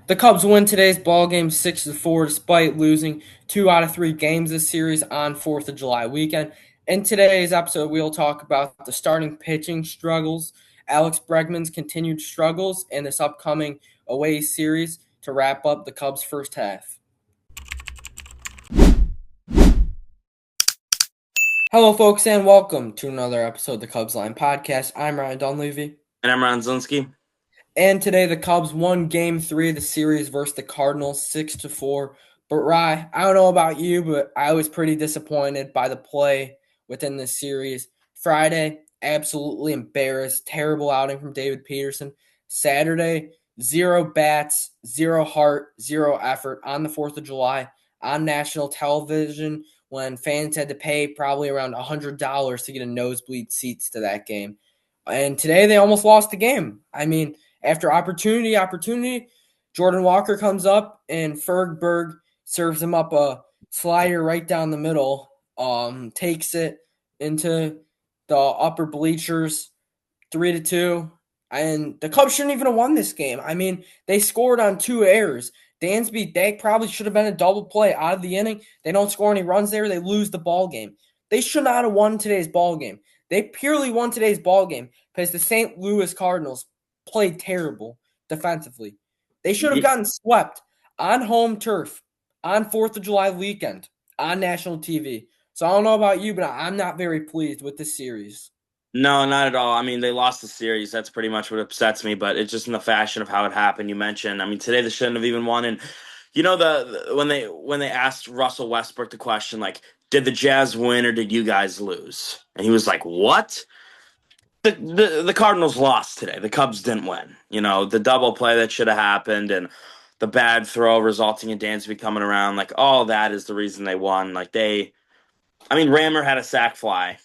The Cubs win today's ball game 6-4 despite losing 2 out of 3 games this series on 4th of July weekend. In today's episode, we'll talk about the starting pitching struggles, Alex Bregman's continued struggles, and this upcoming away series to wrap up the Cubs' first half. Hello, folks, and welcome to another episode of the Cubs Line Podcast. I'm Ryan Dunleavy. And I'm Ron Zielinski. And today the Cubs won Game 3 of the series versus the Cardinals 6-4. But Rye, I don't know about you, but I was pretty disappointed by the play within this series. Friday, absolutely embarrassed. Terrible outing from David Peterson. Saturday, 0 bats, 0 heart, 0 effort on the 4th of July on national television when fans had to pay probably around $100 to get a nosebleed seats to that game. And today they almost lost the game. I mean, after opportunity, Jordan Walker comes up and Fergberg serves him up a slider right down the middle, takes it into the upper bleachers, 3-2. And the Cubs shouldn't even have won this game. I mean, they scored on 2 errors. That probably should have been a double play out of the inning. They don't score any runs there. They lose the ball game. They should not have won today's ball game. They purely won today's ball game because the St. Louis Cardinals played terrible defensively. They should have gotten swept on home turf on 4th of July weekend on national TV. So I don't know about you, but I'm not very pleased with this series. No, not at all. I mean, they lost the series. That's pretty much what upsets me, but it's just in the fashion of how it happened. You mentioned, I mean, today they shouldn't have even won. And when they asked Russell Westbrook the question, like, did the Jazz win or did you guys lose? And he was like, what? The Cardinals lost today. The Cubs didn't win. The double play that should have happened and the bad throw resulting in Dansby coming around, like all that is the reason they won. I mean, Rammer had a sac fly,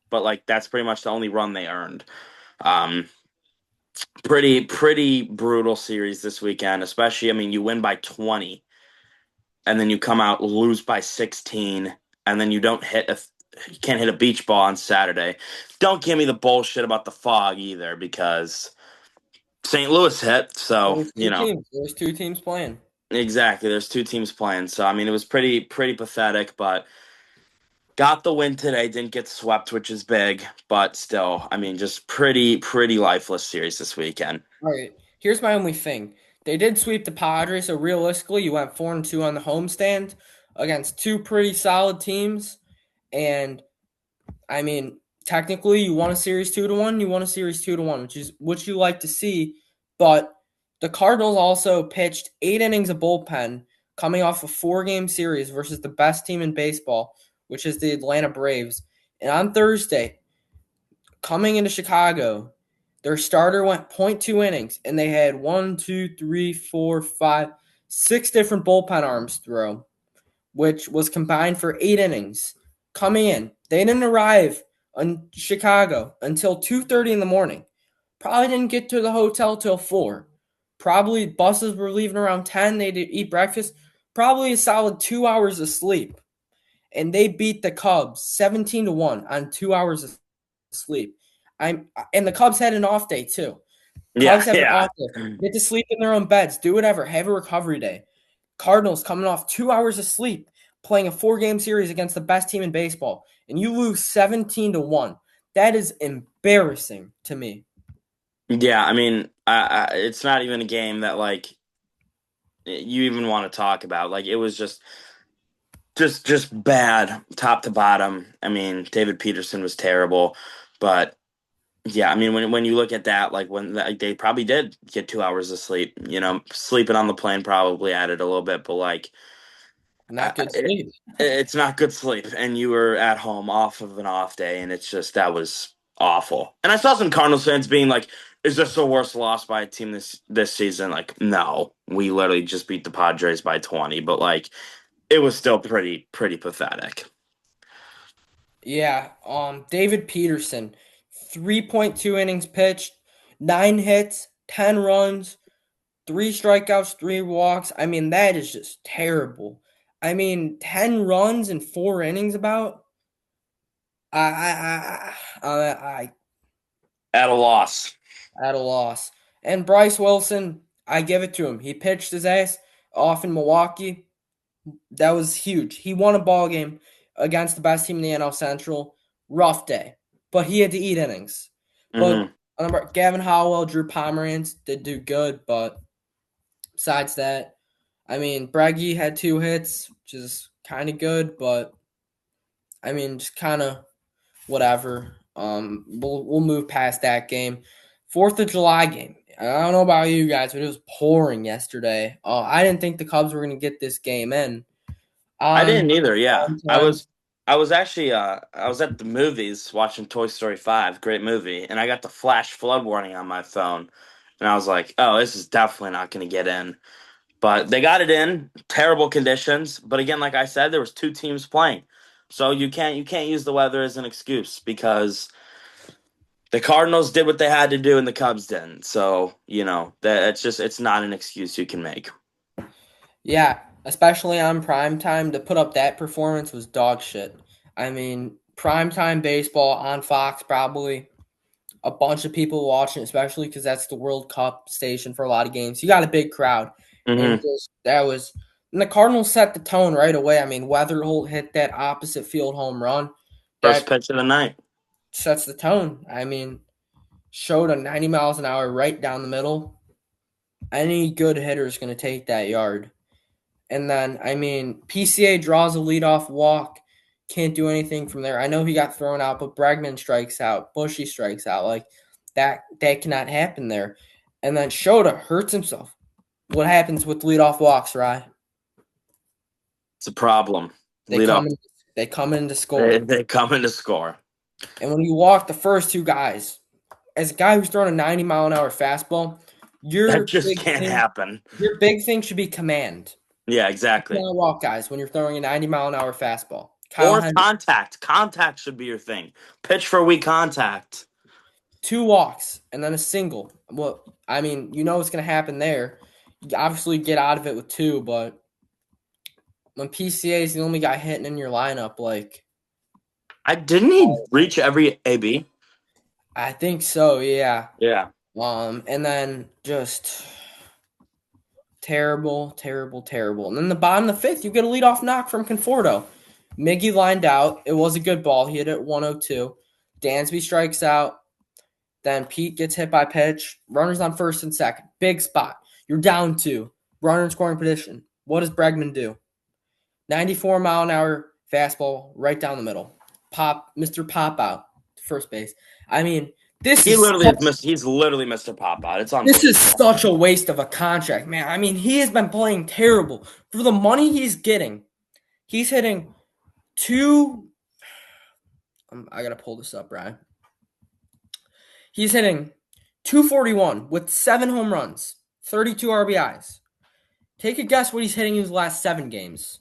but like that's pretty much the only run they earned. Um, pretty brutal series this weekend, especially. I mean, you win by 20, and then you come out lose by 16, and then you can't hit a beach ball on Saturday. Don't give me the bullshit about the fog either, because St. Louis hit, so There's two teams playing. exactly. There's two teams playing, so I mean, it was pretty pathetic, but. Got the win today, didn't get swept, which is big, but still, I mean, just pretty lifeless series this weekend. All right. Here's my only thing. They did sweep the Padres, so realistically, you went 4-2 on the homestand against two pretty solid teams. And I mean, technically, you won a series 2-1. You won a series 2-1, which is what you like to see. But the Cardinals also pitched 8 innings of bullpen, coming off a 4-game series versus the best team in baseball, which is the Atlanta Braves. And on Thursday, coming into Chicago, their starter went .2 innings, and they had 6 different bullpen arms throw, which was combined for 8 innings. Coming in, they didn't arrive in Chicago until 2:30 in the morning. Probably didn't get to the hotel till 4. Probably buses were leaving around 10. They did eat breakfast. Probably a solid 2 hours of sleep. And they beat the Cubs 17-1 on 2 hours of sleep. And the Cubs had an off day too. Yeah, Cubs have an yeah. off day. Get to sleep in their own beds. Do whatever. Have a recovery day. Cardinals coming off 2 hours of sleep, playing a 4-game series against the best team in baseball, and you lose 17-1. That is embarrassing to me. Yeah, I mean, it's not even a game that like you even want to talk about. Like it was just bad top to bottom. I mean, David Peterson was terrible, but yeah, I mean when you look at that, like they probably did get 2 hours of sleep. Sleeping on the plane probably added a little bit, but like Not good it, sleep. it's not good sleep, and you were at home off of an off day, and it's just that was awful. And I saw some Cardinals fans being like, "Is this the worst loss by a team this season?" Like, no, we literally just beat the Padres by 20, but like it was still pretty pathetic. Yeah, David Peterson, 3.2 innings pitched, 9 hits, 10 runs, 3 strikeouts, 3 walks. I mean, that is just terrible. I mean, 10 runs in 4 innings about. I At a loss. at a loss. And Bryce Wilson, I give it to him. He pitched his ass off in Milwaukee. That was huge. He won a ball game against the best team in the NL Central. Rough day, but he had to eat innings. But Hmm. Gavin Howell, Drew Pomeranz did do good, but besides that, I mean, Breggy had 2 hits, which is kind of good, but I mean, just kind of whatever. We'll move past that game. 4th of July game. I don't know about you guys, but it was pouring yesterday. I didn't think the Cubs were going to get this game in I on didn't either. Yeah, prime time. I was actually I was at the movies watching Toy Story 5, great movie, and I got the flash flood warning on my phone, and I was like, oh, this is definitely not going to get in. But they got it in. Terrible conditions, but again, like I said, there was two teams playing, so you can't use the weather as an excuse because the Cardinals did what they had to do and the Cubs didn't. So that it's not an excuse you can make. Yeah, especially on prime time to put up that performance was dog shit. I mean, prime time baseball on Fox probably a bunch of people watching, especially because that's the World Cup station for a lot of games. You got a big crowd, and Hmm. just that was. And the Cardinals set the tone right away. I mean, Weatherholt hit that opposite field home run First that pitch of the night. sets the tone. I mean, showed a 90 miles an hour right down the middle. Any good hitter is going to take that yard. And then, I mean, PCA draws a leadoff walk. Can't do anything from there. I know he got thrown out, but Bregman strikes out. Bushy strikes out. Like that cannot happen there. And then Shota hurts himself. What happens with leadoff walks, Rye? It's a problem. They Lead come off. in, they come in to score. They come in to score. And when you walk the first two guys, as a guy who's throwing a 90-mile-an-hour fastball, That your just big can't thing, happen. your big thing should be command. Yeah, You exactly. cannot walk guys when you're throwing a 90-mile-an-hour fastball. Kyle Or Hendricks. contact. Contact should be your thing. Pitch for weak contact. 2 walks and then a single. Well, I mean, you know what's going to happen there. You obviously get out of it with two, but when PCA is the only guy hitting in your lineup, like, I didn't he reach every AB? I think so, yeah. Yeah. And then just terrible, terrible, terrible. And then the bottom of the 5th, you get a leadoff knock from Conforto. Miggy lined out. It was a good ball. He hit it 102. Dansby strikes out. Then Pete gets hit by pitch. Runners on first and second. Big spot. You're down 2. Runner in scoring position. What does Bregman do? 94-mile-an-hour fastball right down the middle. Mr. Pop out, first base. I mean, this He is literally such, has missed he's literally missed a pop out. It's this is unbelievable. such a waste of a contract, man. I mean, he has been playing terrible for the money he's getting. He's hitting two. I gotta pull this up, Ryan. He's hitting 241 with 7 home runs, 32 RBIs. Take a guess what he's hitting in his last 7 games.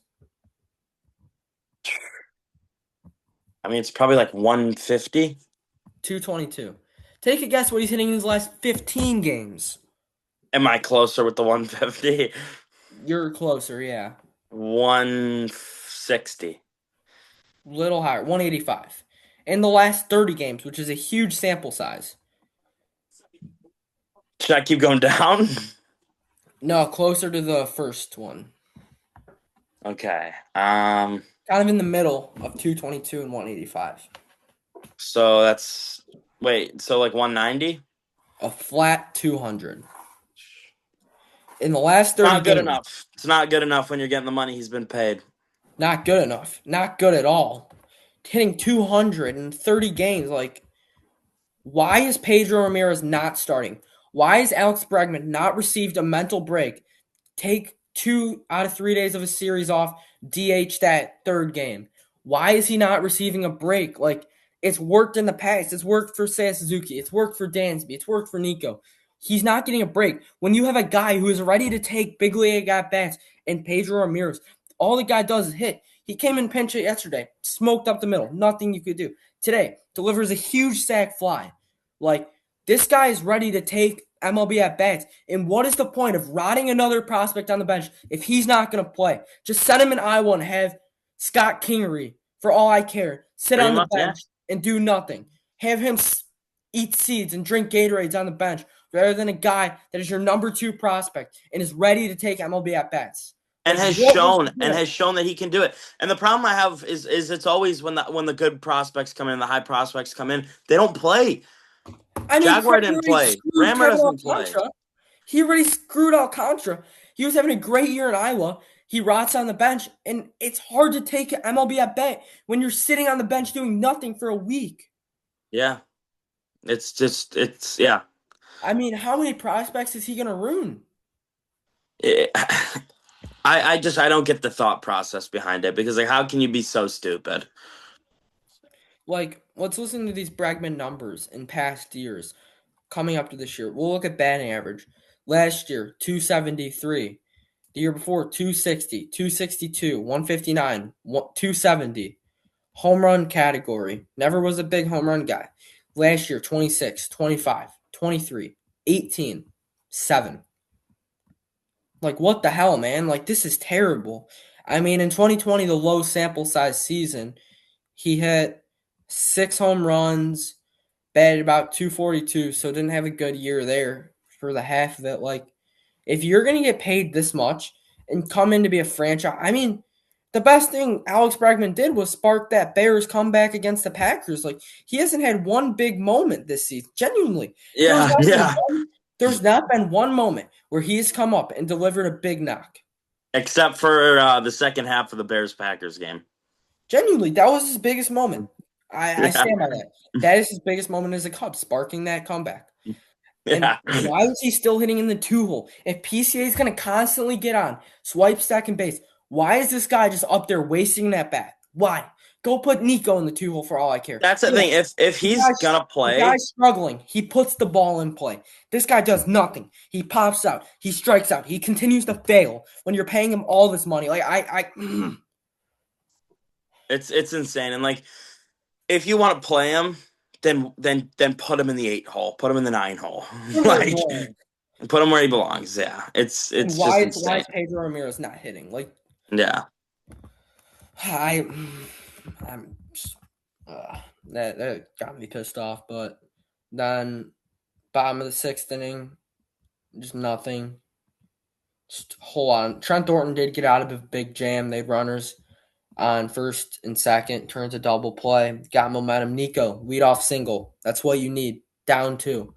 I mean, it's probably like 150. 222. Take a guess what he's hitting in his last 15 games. Am I closer with the 150? You're closer, yeah. 160. Little higher, 185. In the last 30 games, which is a huge sample size. Should I keep going down? No, closer to the first one. Okay. Kind of in the middle of 222 and 185. So that's wait, so like 190? A flat 200. In the last 30 Not good games, enough. It's not good enough when you're getting the money he's been paid. not good enough. Not good at all. Hitting 200 in 30 games, like, why is Pedro Ramirez not starting? Why has Alex Bregman not received a mental break? Take 2 out of 3 days of a series off, DH that third game. Why is he not receiving a break? Like, it's worked in the past. It's worked for Seiya Suzuki. It's worked for Dansby. It's worked for Nico. He's not getting a break. When you have a guy who is ready to take big league at bats and Pedro Ramirez, all the guy does is hit. He came in pinch hit yesterday, smoked up the middle. Nothing you could do. Today, delivers a huge sac fly. Like, this guy is ready to take MLB at bats. And what is the point of rotting another prospect on the bench if he's not going to play? Just set him in Iowa and have Scott Kingery, for all I care, sit Pretty on the much, yeah. bench and do nothing. Have him eat seeds and drink Gatorades on the bench better than a guy that is your number 2 prospect and is ready to take MLB at bats. And Like, what was he doing? has shown that he can do it. And the problem I have is it's always when the good prospects come in, the high prospects come in, they don't play. I mean, Jaguar Craig didn't already play. screwed Rammer Kevin doesn't play. Alcantara. He already screwed Alcantara. He was having a great year in Iowa. He rots on the bench, and it's hard to take MLB at bat when you're sitting on the bench doing nothing for a week. Yeah. It's yeah. I mean, how many prospects is he going to ruin? It- I don't get the thought process behind it because like how can you be so stupid? Like, let's listen to these Bregman numbers in past years coming up to this year. We'll look at batting average. Last year, 273. The year before, 260, 262, 159, 270. Home run category. Never was a big home run guy. Last year, 26, 25, 23, 18, 7. Like, what the hell, man? Like, this is terrible. I mean, in 2020, the low sample size season, he hit 6 home runs, batted about 242, so didn't have a good year there for the half of it. Like, if you're going to get paid this much and come in to be a franchise, I mean, the best thing Alex Bregman did was spark that Bears comeback against the Packers. Like, he hasn't had one big moment this season. Genuinely, there's Yeah, not been yeah. one, there's not been one moment where he's come up and delivered a big knock. Except for the second half of the Bears Packers game. Genuinely, that was his biggest moment. I Yeah. stand by that. That is his biggest moment as a Cub, sparking that comeback. And Yeah. why is he still hitting in the 2 hole? If PCA is going to constantly get on, swipe, second base, why is this guy just up there wasting that bat? Why? Go put Nico in the 2 hole for all I care. That's the Yeah, thing. If the he's guy's, gonna the play, guy's struggling. He puts the ball in play. This guy does nothing. He pops out. He strikes out. He continues to fail when you're paying him all this money. Like, it's insane. And like if you want to play him, then put him in the 8 hole, put him in the 9 hole, where he like belongs. put him where he belongs. Yeah, And it's just why insane. is Pedro Ramirez not hitting? Like, Yeah, I, I'm that got me pissed off. But then bottom of the 6th inning, just nothing. Just hold on. Trent Thornton did get out of a big jam. They had runners on first and second, turns a double play, got momentum. Nico, leadoff single. That's what you need. Down 2.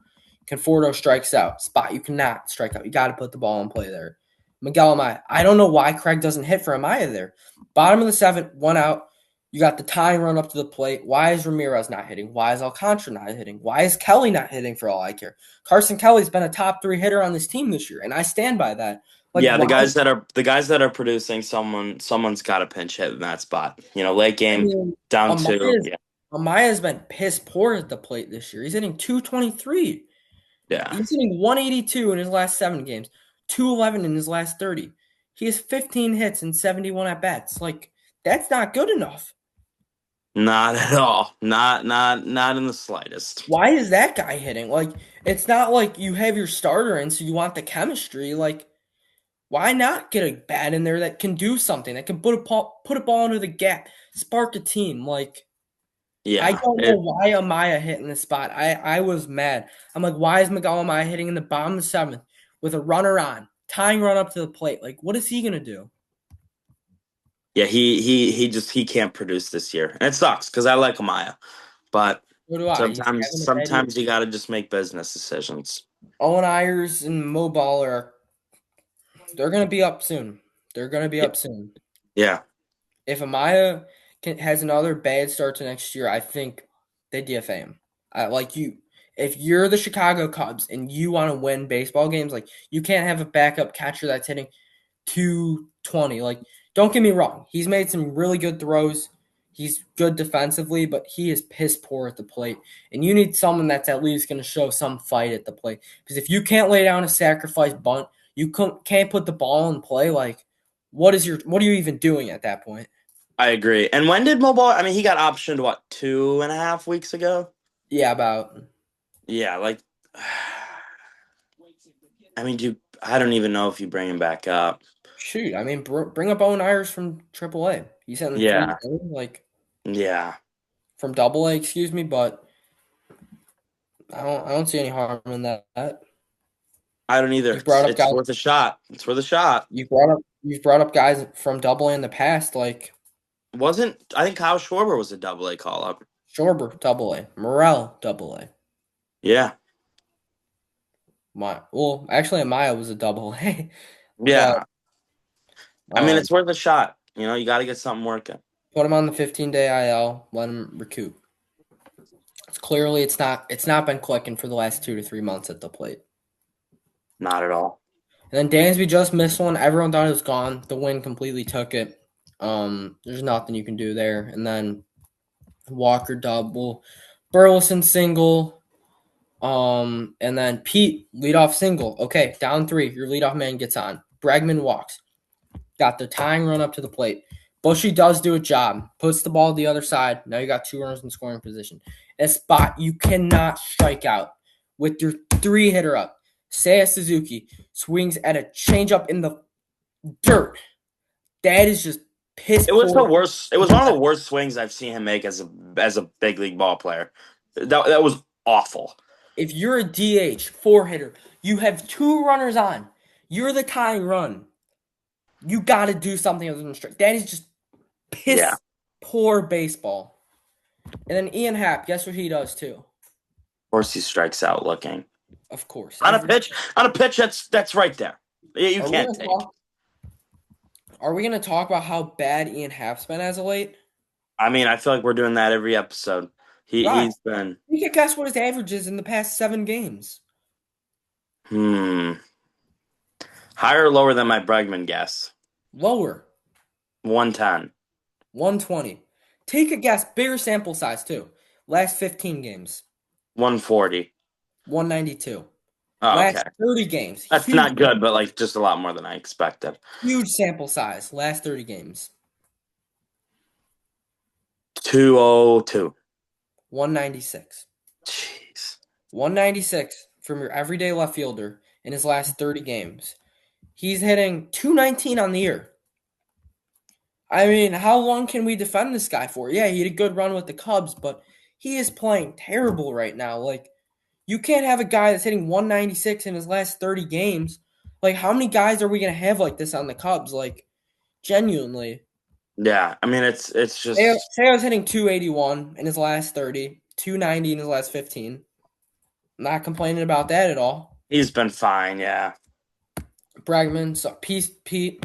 Conforto strikes out. Spot you cannot strike out. You got to put the ball in play there. Miguel Amaya. I don't know why Craig doesn't hit for Amaya there. Bottom of the 7th, 1 out. You got the tying run up to the plate. Why is Ramirez not hitting? Why is Alcantara not hitting? Why is Kelly not hitting for all I care? Carson Kelly's been a top 3 hitter on this team this year, and I stand by that. Like, yeah. why? The guys that are producing, someone's got a pinch hit in that spot. Late I game, mean, down two. Amaya's, Yeah, Amaya's been piss poor at the plate this year. He's hitting 223. yeah. He's hitting 182 in his last 7 games, 211 in his last 30. He has 15 hits and 71 at bats. Like, that's not good enough. Not at all. Not in the slightest. Why is that guy hitting? Like, it's not like you have your starter in, so you want the chemistry. Like, why not get a bat in there that can do something, that can put a ball into the gap, spark a team? Like, I Yeah. don't know why Amaya hit in this spot. I was mad. I'm like, why is Miguel Amaya hitting in the bottom of the 7th with a runner on, tying run up to the plate? Like, what is he gonna do? Yeah, he can't produce this year, and it sucks because I like Amaya, but What do I? He's having a bad year. sometimes you got to just make business decisions. Owen Ayers and Mo Ball they're gonna be up soon. They're gonna be Yeah, up soon. yeah, If Amaya has another bad start to next year, I think they DFA him. Like you, if you're the Chicago Cubs and you want to win baseball games, like you can't have a backup catcher that's hitting 220. Like, don't get me wrong, he's made some really good throws. He's good defensively, but he is piss poor at the plate. And you need someone that's at least going to show some fight at the plate. Because if you can't lay down a sacrifice bunt, you can't put the ball in play. Like, what are you even doing at that point? I agree. And when did Mobile? I mean, he got optioned what 2.5 weeks ago? Yeah, about. Yeah, like, I mean, I don't even know if you bring him back up. Shoot, I mean, bring up Owen Ayers from AAA. He's hitting Yeah, 3, like yeah. from Double A, excuse me. But I don't see any harm in that. I don't either. You've brought up It's guys. worth a shot. It's worth a shot. You've brought up guys from Double A in the past, like Wasn't I think Kyle Schwarber was a double A call up. Schorber Double A, Morel Double A. Yeah. Well, actually, Amaya was a Double A, but Yeah. I mean, um, it's worth a shot. You got to get something working. put him on the 15-day IL. Let him recoup. It's not been clicking for the last 2 to 3 months at the plate. Not at all. And then Dansby just missed one. Everyone thought it was gone. The wind completely took it. There's nothing you can do there. And then Walker double, Burleson single, and then Pete leadoff single. Okay, down 3. Your leadoff man gets on. Bregman walks. Got the tying run up to the plate. Bushy does do a job. Puts the ball to the other side. Now you got 2 runners in scoring position. A spot you cannot strike out with your 3-hitter up. Seiya Suzuki swings at a changeup in the dirt. That is just piss It was the poor. worst. It was one of the worst swings I've seen him make as a big league ball player. That was awful. If you're a DH 4-hitter, you have 2 runners on. You're the tying run. You got to do something other than strike. That is just Yeah. piss poor baseball. And then Ian Happ, guess what he does too? Of course, he strikes out looking Of course. on a pitch. On a pitch that's right there. You Are we can't gonna take. talk? Are we gonna talk about how bad Ian Happ's been as of late? I mean, I feel like we're doing that every episode. Right. He's been You can guess what his average is in the past 7 games. hmm higher or lower than my Bregman guess. Lower, 110. 120. Take a guess, bigger sample size too. Last 15 games, 140. 192. Oh, okay. Last 30 games, That's not good, but like just a lot more than I expected. huge sample size. Last 30 games, 202. 196. Jeez. 196 from your everyday left fielder in his last 30 games. He's hitting 219 on the year. I mean, how long can we defend this guy for? Yeah, he had a good run with the Cubs, but he is playing terrible right now. Like, you can't have a guy that's hitting 196 in his last 30 games. Like, how many guys are we going to have like this on the Cubs? Like, genuinely. Yeah, I mean it's just Say I was hitting 281 in his last 30, 290 in his last 15. Not complaining about that at all. he's been fine, yeah. Bregman, so Pete,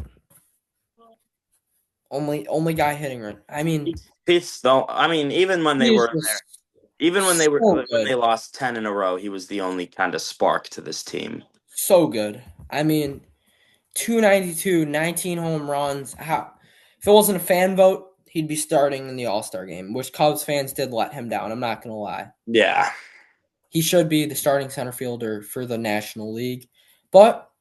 only guy hitting right. I mean, Pete's though. I mean, even when they he is were in there, just even when they were so when good. they lost 10 in a row, he was the only kind of spark to this team. So good. I mean, 292, 19 home runs. If it wasn't a fan vote, he'd be starting in the All-Star game, which Cubs fans did let him down. I'm not going to lie. Yeah. He should be the starting center fielder for the National League, but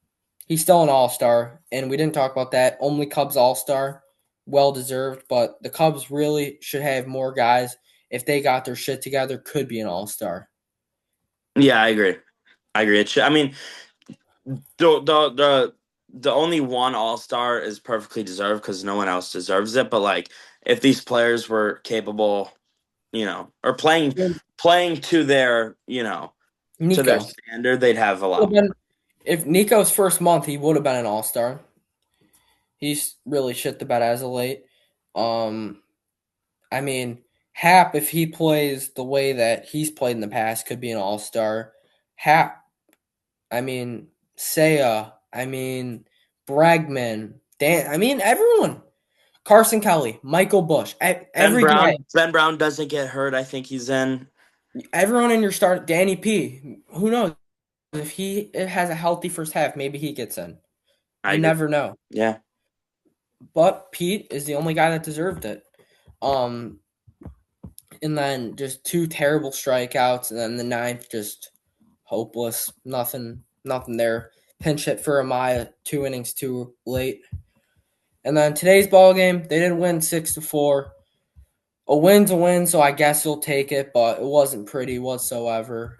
he's still an All-Star, and we didn't talk about that. Only Cubs All-Star, well-deserved, but the Cubs really should have more guys. If they got their shit together, could be an All-Star. Yeah, I agree. I agree. I mean, the only one All-Star is perfectly deserved because no one else deserves it. But like, if these players were capable, or playing to their, to their Nico. standard, they'd have a lot more. If Nico's first month, he would have been an All-Star. He's really shit the bed as of late. I mean, Hap, if he plays the way that he's played in the past, could be an all-star. Hap, I mean, Seiya, I mean, Bregman, Dan, I mean, everyone. Carson Kelly, Michael Bush, every guy, Ben Brown doesn't get hurt. I think he's in. everyone in your start, Danny P. Who knows if he has a healthy first half, maybe he gets in. I You agree. never know. Yeah. But Pete is the only guy that deserved it. And then just 2 terrible strikeouts, and then the ninth just hopeless. Nothing there. Pinch hit for Amaya, 2 innings too late. And then today's ball game, they didn't win 6-4. A win's a win, so I guess you'll take it, but it wasn't pretty whatsoever.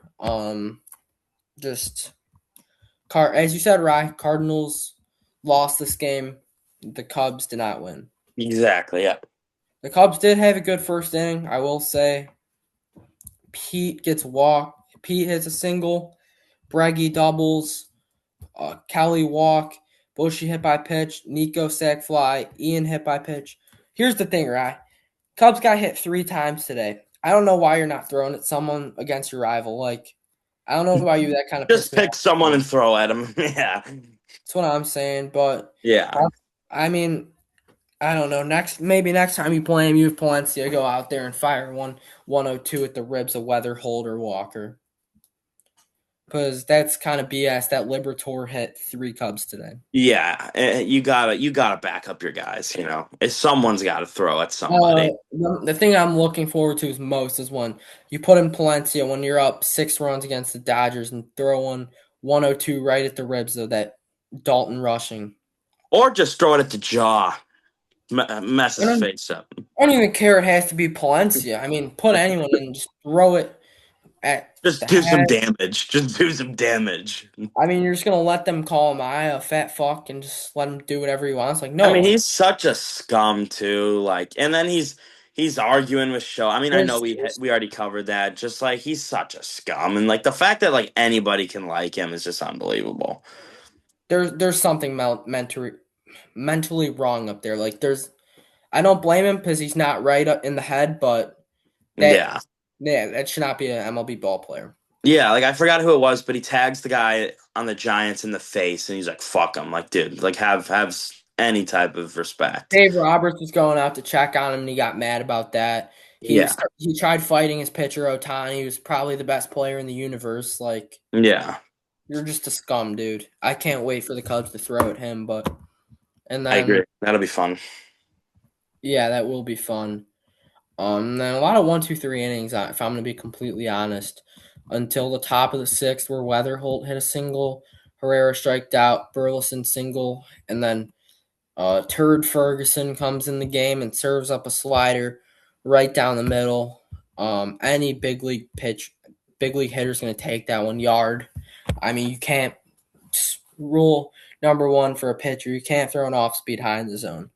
Just as you said, Rye, Cardinals lost this game. The Cubs did not win. Exactly. Yeah. The Cubs did have a good first inning, I will say. Pete gets walked. Pete hits a single. Breggy doubles. Kelly walk, Bushy hit by pitch, Nico sack fly, Ian hit by pitch. Here's the thing, right? Cubs got hit 3 times today. I don't know why you're not throwing at someone against your rival. Like, I don't know about you, that kind of pissed Just me pick off. someone and throw at him. Yeah. That's what I'm saying. But Yeah. I mean, I don't know. Maybe next time you play him, you have Palencia go out there and fire 102 at the ribs of Weatherhold or Walker. Because that's kind of BS. That Liberator hit 3 Cubs today. Yeah. You gotta back up your guys, you know. If someone's gotta throw at Uh, somebody. the thing I'm looking forward to is most is when you put in Palencia when you're up 6 runs against the Dodgers and throw 102 right at the ribs of that Dalton rushing. Or just throw it at the jaw. I Mess his don't, face up. I don't even care it has to be Palencia. I mean, put anyone in, just throw it at Just the do some head. damage. Just do some damage. I mean, you're just gonna let them call him a fat fuck and just let him do whatever he wants. Like, I mean, no, he's such a scum too. Like, and then he's arguing with Show. I mean, I know there's we already covered that. Just like he's such a scum, and like the fact that like anybody can like him is just unbelievable. there's something mentally wrong up there. Like, I don't blame him because he's not right up in the head, but that Yeah, yeah, that should not be an MLB ball player. yeah. Like I forgot who it was, but he tags the guy on the Giants in the face, and he's like, "Fuck him!" Like, dude, like have any type of respect. Dave Roberts was going out to check on him, and he got mad about that. Yeah, He tried fighting his pitcher Otani, who's probably the best player in the universe. Like, yeah. you're just a scum, dude. I can't wait for the Cubs to throw at him, but and I then agree. That'll be fun. yeah, that will be fun. Then a lot of 1, 2, 3 innings, if I'm going to be completely honest, until the top of the sixth, where Weatherholt hit a single, Herrera striked out, Burleson single, and then Turd Ferguson comes in the game and serves up a slider right down the middle. Any big league hitter's going to take that 1 yard. I mean, you can't rule number one for a pitcher. You can't throw an off speed high in the zone.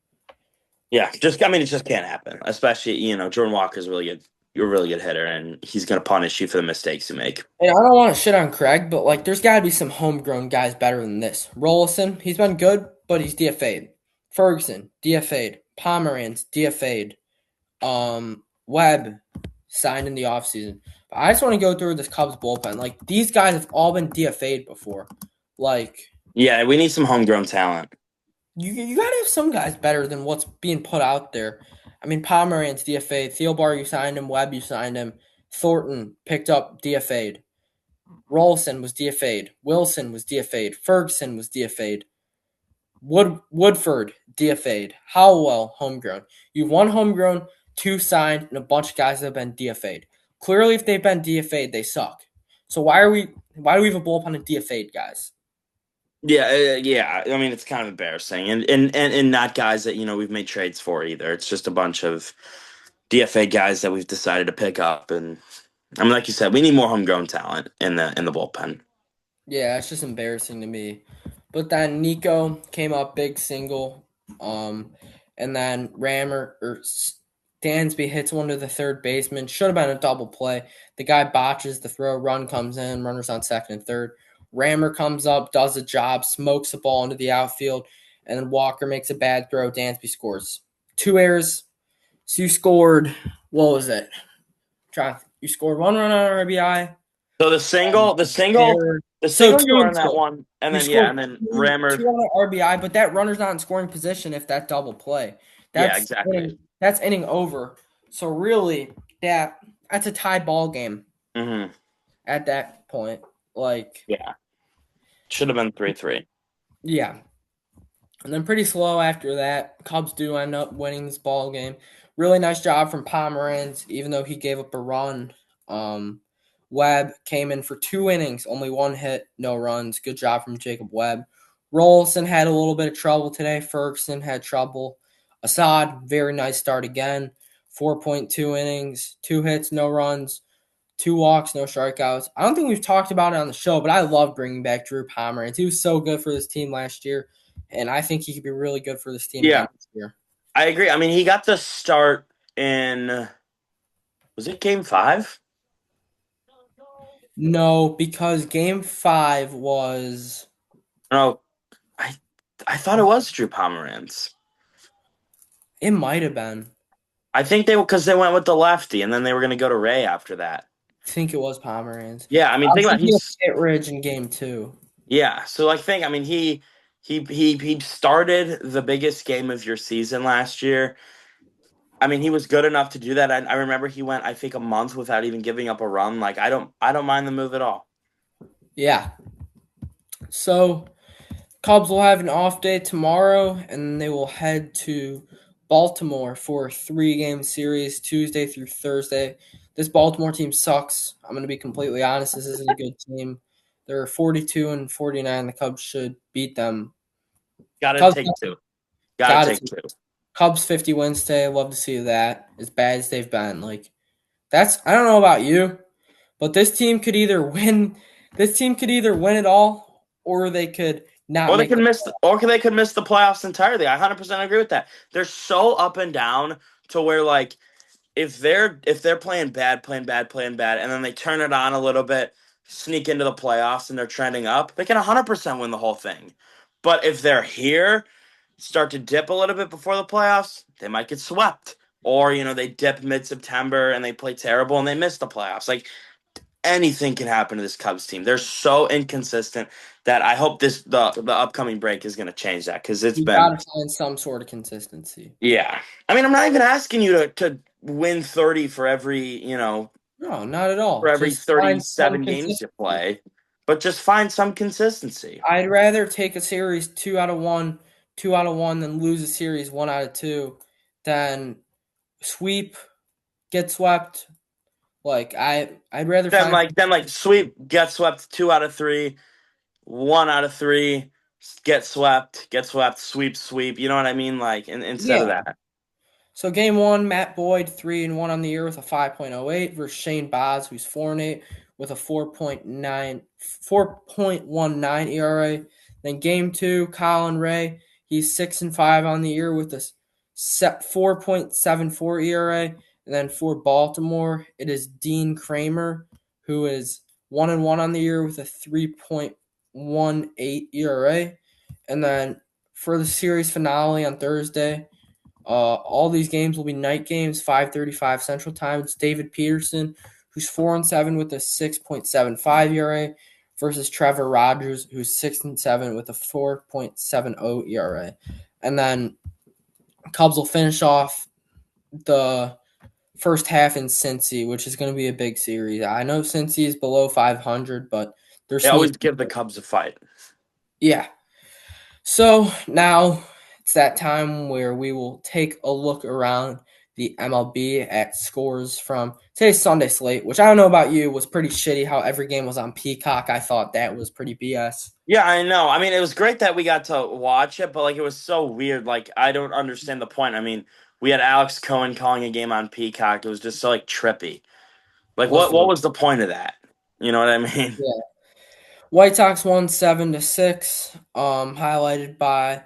Yeah, just I mean, it just can't happen. Especially Jordan Walker's really good. You're a really good hitter, and he's gonna punish you for the mistakes you make. And I don't want to shit on Craig, but like, there's got to be some homegrown guys better than this. Rollison, he's been good, but he's DFA'd. Ferguson, DFA'd. Pomeranz, DFA'd. Webb signed in the offseason. But I just want to go through this Cubs bullpen. Like, these guys have all been DFA'd before. Like, Yeah, we need some homegrown talent. you got to have some guys better than what's being put out there. I mean, Pomeranz DFA'd. Thielbar, you signed him. Webb, you signed him. Thornton picked up DFA'd. Rolson was DFA'd. Wilson was DFA'd. Ferguson was DFA'd. Woodford DFA'd. Howell homegrown. You've one homegrown, 2 signed, and a bunch of guys that have been DFA'd. Clearly, if they've been DFA'd, they suck. So why do we have a bullpen of DFA'd guys? Yeah, yeah. I mean, it's kind of embarrassing, and not guys that we've made trades for either. It's just a bunch of DFA guys that we've decided to pick up, and I mean, like you said, we need more homegrown talent in the bullpen. Yeah, it's just embarrassing to me. But then Nico came up big single, and then Dansby hits one to the third baseman. Should have been a double play. The guy botches the throw. Run comes in. Runners on second and third. Rammer comes up, does the job, smokes the ball into the outfield, and then Walker makes a bad throw. Dansby scores 2 errors. So you scored. What was it? You scored 1 run on RBI. So the single, the single, Error. the So single you two were and on that two. one, and You then yeah, scored and then two Rammer. on an RBI, but that runner's not in scoring position if that double play. Yeah, That's exactly. that's inning over. So really, that's a tie ball game Hmm. at that point. Like, Yeah, should have been 3-3. yeah. And then pretty slow after that. Cubs do end up winning this ball game. Really nice job from Pomeranz, even though he gave up a run. Um, Webb came in for 2 innings, only 1 hit, no runs. Good job from Jacob Webb. Rolson had a little bit of trouble today. Ferguson had trouble. Assad, very nice start again. 4.2 innings, 2 hits, no runs, 2 walks, no strikeouts. I don't think we've talked about it on the show, but I love bringing back Drew Pomeranz. He was so good for this team last year, and I think he could be really good for this team Yeah, again this year. I agree. I mean, he got the start in was it game 5? No, because game 5 was No, I I thought it was Drew Pomeranz. It might have been. I think because they went with the lefty, and then they were going to go to Ray after that. I think it was Pomeranz. Yeah, I I mean, think was about it, thinking of he's Kittredge in game two. yeah. So like, think. I mean, he started the biggest game of your season last year. I mean, he was good enough to do that. I remember he went, I think, a month without even giving up a run. Like, I don't mind the move at all. Yeah. So Cubs will have an off day tomorrow, and they will head to Baltimore for a 3 game series Tuesday through Thursday. This Baltimore team sucks. I'm going to be completely honest. This isn't a good team. They're 42 and 49. The Cubs should beat them. Got to Cubs take two. Got to got take it. two. Cubs 50 wins today. Love to see that. As bad as they've been, like that's I don't know about you, but this team could either win. This team could either win it all, or they could not Or they make could the. miss, or they could miss the playoffs entirely. I 100% agree with that. They're so up and down to where like if they're playing bad, playing bad, and then they turn it on a little bit, sneak into the playoffs, and they're trending up, they can 100% win the whole thing. But if they're here, start to dip a little bit before the playoffs, they might get swept. Or they dip mid-September and they play terrible and they miss the playoffs. Like anything can happen to this Cubs team. They're so inconsistent that I hope the upcoming break is going to change that because it's You been. got to find some sort of consistency. Yeah. I mean, I'm not even asking you to win 30 No, not at all. for every Just find some 37 games you consistency. play, but just find some consistency. I'd rather take a series 2 out of 1, 2 out of 1, than lose a series 1 out of 2, than sweep, get swept. Like I'd rather Then find. like sweep, get swept 2 out of 3, 1 out of 3, get swept, sweep, sweep. You know what I mean? Like instead of Yeah. that. So game one, Matt Boyd 3-1 on the year with a 5.08 versus Shane Boz, who's 4-8 with a 4.19 ERA. Then game two, Colin Ray, he's 6-5 on the year with a 4.74 ERA. And then for Baltimore, it is Dean Kramer, who is 1-1 on the year with a 3.18 ERA. And then for the series finale on Thursday, all these games will be night games, 5:35 Central Time. It's David Peterson, who's 4-7 with a 6.75 ERA, versus Trevor Rogers, who's 6-7 with a 4.70 ERA. And then Cubs will finish off the first half in Cincy, which is going to be a big series. I know Cincy is below 500, but they're They always sneaky. give the Cubs a fight. Yeah. So now it's that time where we will take a look around the MLB at scores from today's Sunday slate, which I don't know about you, was pretty shitty how every game was on Peacock. I thought that was pretty BS. Yeah, I know. I mean, it was great that we got to watch it, but like it was so weird. Like I don't understand the point. I mean, we had Alex Cohen calling a game on Peacock. It was just so like trippy. Like Was what weird. was the point of that? You know what I mean? Yeah. White Sox won 7-6, highlighted by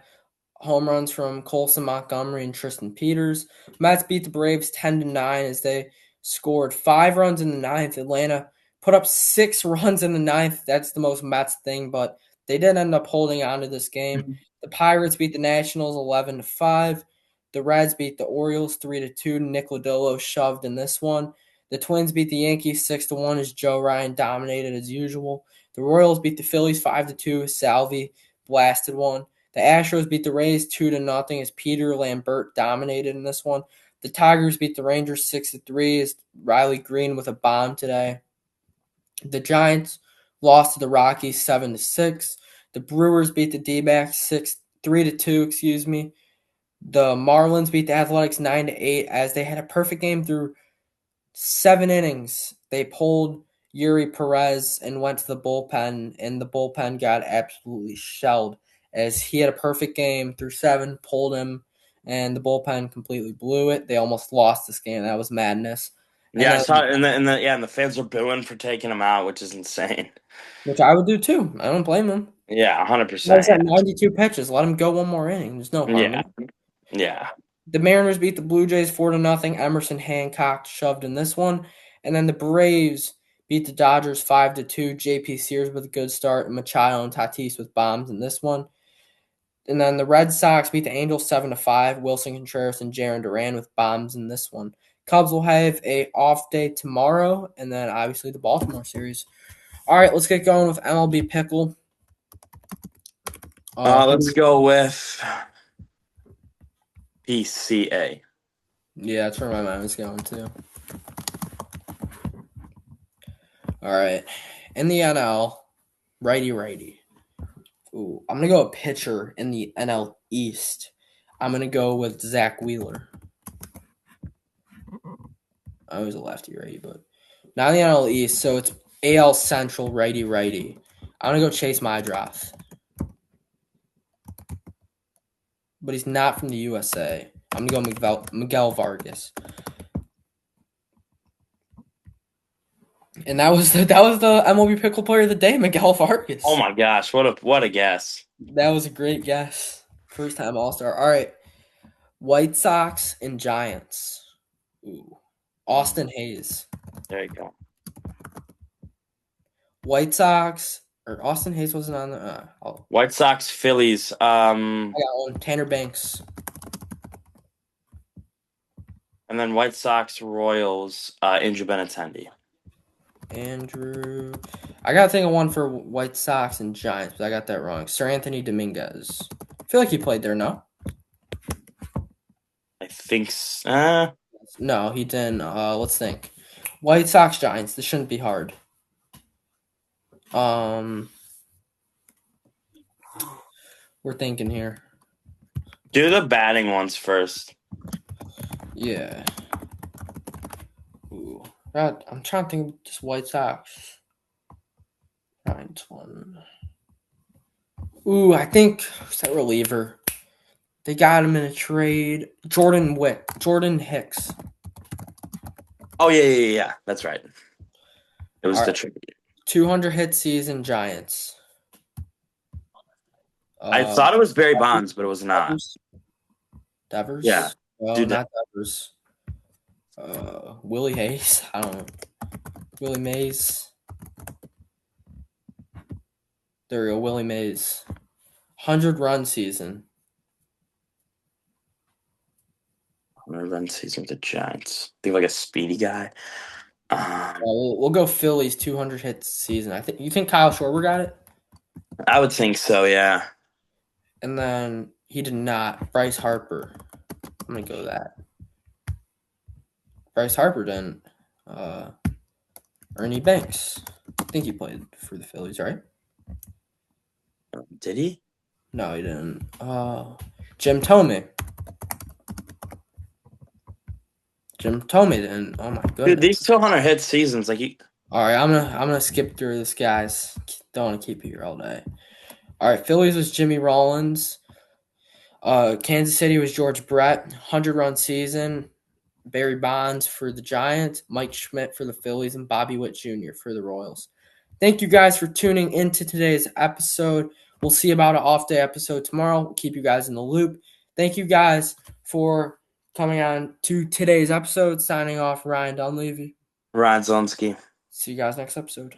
home runs from Colson Montgomery and Tristan Peters. Mets beat the Braves 10-9 as they scored 5 runs in the ninth. Atlanta put up 6 runs in the ninth. That's the most Mets thing, but they did end up holding on to this game. The Pirates beat the Nationals 11-5. The Reds beat the Orioles 3-2. Nick Lodolo shoved in this one. The Twins beat the Yankees 6-1 as Joe Ryan dominated as usual. The Royals beat the Phillies 5-2. Salvi blasted one. The Astros beat the Rays 2-0 as Peter Lambert dominated in this one. The Tigers beat the Rangers 6-3 as Riley Green with a bomb today. The Giants lost to the Rockies 7-6. The Brewers beat the D-backs 3-2, excuse me. The Marlins beat the Athletics 9-8 as they had a perfect game through 7 innings. They pulled Yuri Perez and went to the bullpen, and the bullpen got absolutely shelled as he had a perfect game through 7, pulled him, and the bullpen completely blew it. They almost lost this game. That was madness. And Yeah, I then, saw it, and the fans are booing for taking him out, which is insane. which I would do too. I don't blame him. Yeah, Nice 100%. at 92 pitches. Let him go one more inning. There's no harm in Yeah, it. yeah. The Mariners beat the Blue Jays 4-0. Emerson Hancock shoved in this one. And then the Braves beat the Dodgers 5-2. JP Sears with a good start, and Machado and Tatis with bombs in this one. And then the Red Sox beat the Angels 7-5. Wilson Contreras and Jarren Duran with bombs in this one. Cubs will have a off day tomorrow, and then obviously the Baltimore series. All right, let's get going with MLB Pickle. Let's go with PCA. Yeah, that's where my mind was going to. All right, in the NL, righty. Ooh, I'm gonna go a pitcher in the NL East. I'm gonna go with Zach Wheeler. I was a lefty, but not in the NL East, so it's AL Central, righty. I'm gonna go Chase Mydroth, but he's not from the USA. I'm gonna go Miguel Vargas, and that was the MLB Pickle Player of the Day, Miguel Vargas. Oh my gosh, what a guess! That was a great guess. First time All-Star. All right, White Sox and Giants. Ooh, Austin Hayes. There you go. White Sox or Austin Hayes wasn't on the. White Sox, Phillies. I got one. Tanner Banks. And then White Sox, Royals, Andrew Benintendi. Andrew. I got to think of one for White Sox and Giants, but I got that wrong. Sir Anthony Dominguez. I feel like he played there, no? I think so. No, he didn't. Let's think. White Sox, Giants. This shouldn't be hard. We're thinking here. Do the batting ones first. Yeah. Ooh. God, I'm trying to think of just White Sox. Giants one. Ooh, I think who's that reliever? They got him in a trade. Jordan Hicks. Oh yeah. That's right. It was All the right. trade. 200 hit season Giants. I thought it was Barry Bonds, but it was not. Devers? Yeah. No, not Devers. Willie Hayes? I don't know. Willie Mays. There we go, Willie Mays. 100-run season. 100-run season with the Giants. Think like a speedy guy. We'll go Phillies 200 hit season. You think Kyle Schwarber got it? I would think so, yeah. And then he did not. Bryce Harper. I'm gonna go that. Bryce Harper didn't. Ernie Banks. I think he played for the Phillies, right? Did he? No, he didn't. Jim Thome. Jim Thome didn't. Oh my goodness. Dude, these 200 hit seasons, like he. All right, I'm gonna skip through this, guys. Don't want to keep you here all day. All right, Phillies was Jimmy Rollins. Kansas City was George Brett. 100-run season. Barry Bonds for the Giants, Mike Schmidt for the Phillies, and Bobby Witt Jr. for the Royals. Thank you guys for tuning into today's episode. We'll see about an off-day episode tomorrow. We'll keep you guys in the loop. Thank you guys for coming on to today's episode. Signing off, Ryan Dunleavy. Ryan Zelensky. See you guys next episode.